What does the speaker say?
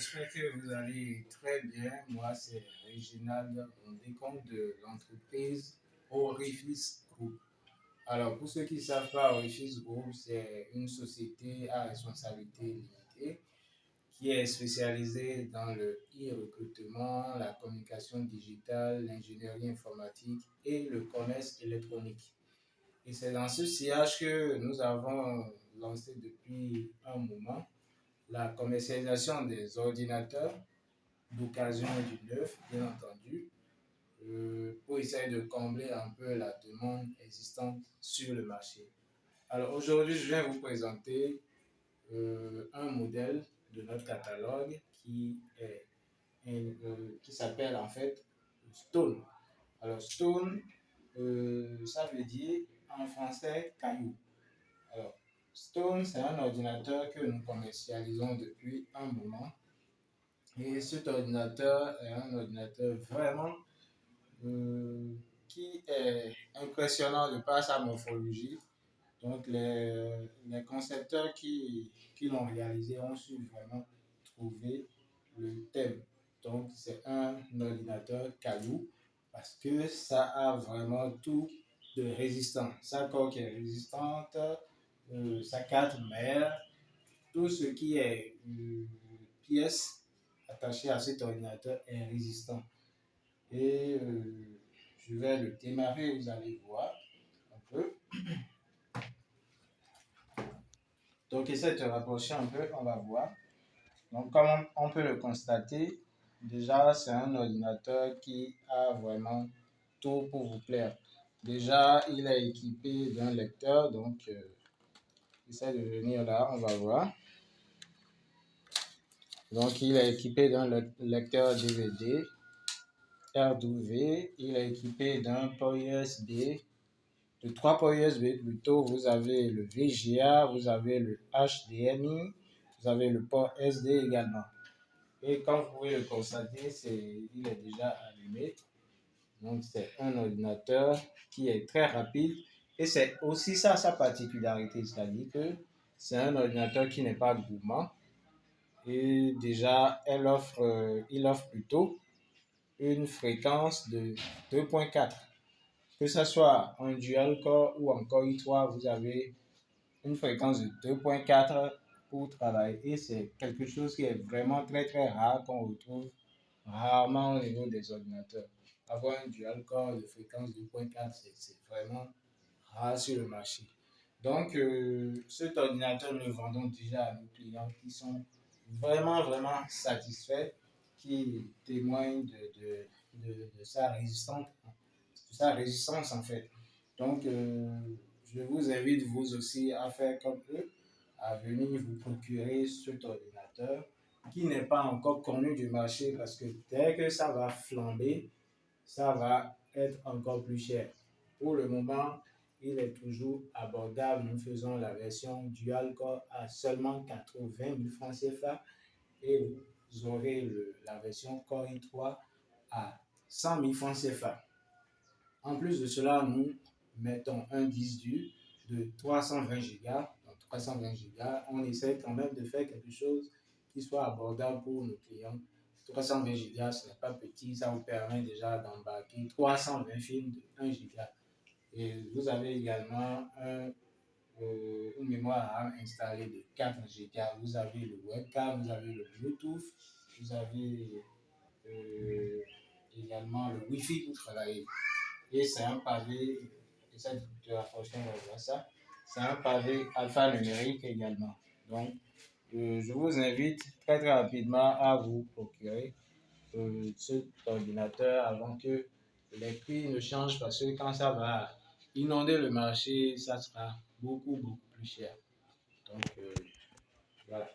j'espère que vous allez très bien. Moi, c'est Réginald, on décompte de l'entreprise Orifice Group. Alors, pour ceux qui ne savent pas, Orifice Group, c'est une société à responsabilité limitée qui est spécialisée dans le e-recrutement, la communication digitale, l'ingénierie informatique et le commerce électronique. Et c'est dans ce sillage que nous avons lancé depuis un moment la commercialisation des ordinateurs d'occasion et du neuf, bien entendu, pour essayer de combler un peu la demande existante sur le marché. Alors aujourd'hui, je vais vous présenter un modèle de notre catalogue qui s'appelle en fait Stone. Alors Stone, ça veut dire en français caillou. Alors, Stone, c'est un ordinateur que nous commercialisons depuis un moment. Et cet ordinateur est un ordinateur vraiment qui est impressionnant de par sa morphologie. Donc, les concepteurs qui l'ont réalisé ont su vraiment trouver le thème. Donc, c'est un ordinateur caillou parce que ça a vraiment tout de résistant. Sa coque est résistante, sa carte mère, tout ce qui est pièce attachée à cet ordinateur est résistant. Et je vais le démarrer, vous allez voir un peu. Donc, essaie de te rapprocher un peu, on va voir. Donc, comme on peut le constater, déjà, c'est un ordinateur qui a vraiment tout pour vous plaire. Déjà, il est équipé d'un lecteur, donc essaie de venir là, on va voir. Donc, il est équipé d'un lecteur DVD R12V, il est équipé d'un port USB, de 3 ports USB plutôt. Vous avez le VGA, vous avez le HDMI, vous avez le port SD également. Et comme vous pouvez le constater, il est déjà allumé. Donc, c'est un ordinateur qui est très rapide. Et c'est aussi ça sa particularité, c'est-à-dire que c'est un ordinateur qui n'est pas gourmand. Et déjà, il offre plutôt une fréquence de 2.4. Que ce soit en dual core ou en core i3, vous avez une fréquence de 2.4 pour travailler. Et c'est quelque chose qui est vraiment très très rare, qu'on retrouve rarement au niveau des ordinateurs. Avoir un dual core de fréquence 2.4, c'est vraiment rare sur le marché. Donc, cet ordinateur, nous le vendons déjà à nos clients qui sont vraiment satisfaits, qui témoignent de sa résistance en fait. Donc, je vous invite vous aussi à faire comme eux, à venir vous procurer cet ordinateur qui n'est pas encore connu du marché parce que dès que ça va flamber, ça va être encore plus cher. Pour le moment, il est toujours abordable. Nous faisons la version Dual Core à seulement 80 000 francs CFA et vous aurez la version Core i3 à 100 000 francs CFA. En plus de cela, nous mettons un disque dur de 320 Go. Donc 320 Go, on essaie quand même de faire quelque chose qui soit abordable pour nos clients. 320 Go, ce n'est pas petit, ça vous permet déjà d'embarquer 320 films de 1 Go. Et vous avez également une mémoire RAM installée de 4 Go. Vous avez le webcam, vous avez le Bluetooth, vous avez également le Wi-Fi pour travailler. Et c'est un pavé, essaie de te rapprocher, on va voir ça. C'est un pavé alphanumérique également. Donc, je vous invite très rapidement à vous procurer cet ordinateur avant que les prix ne changent parce que quand ça va inonder le marché, ça sera beaucoup plus cher. Donc, voilà.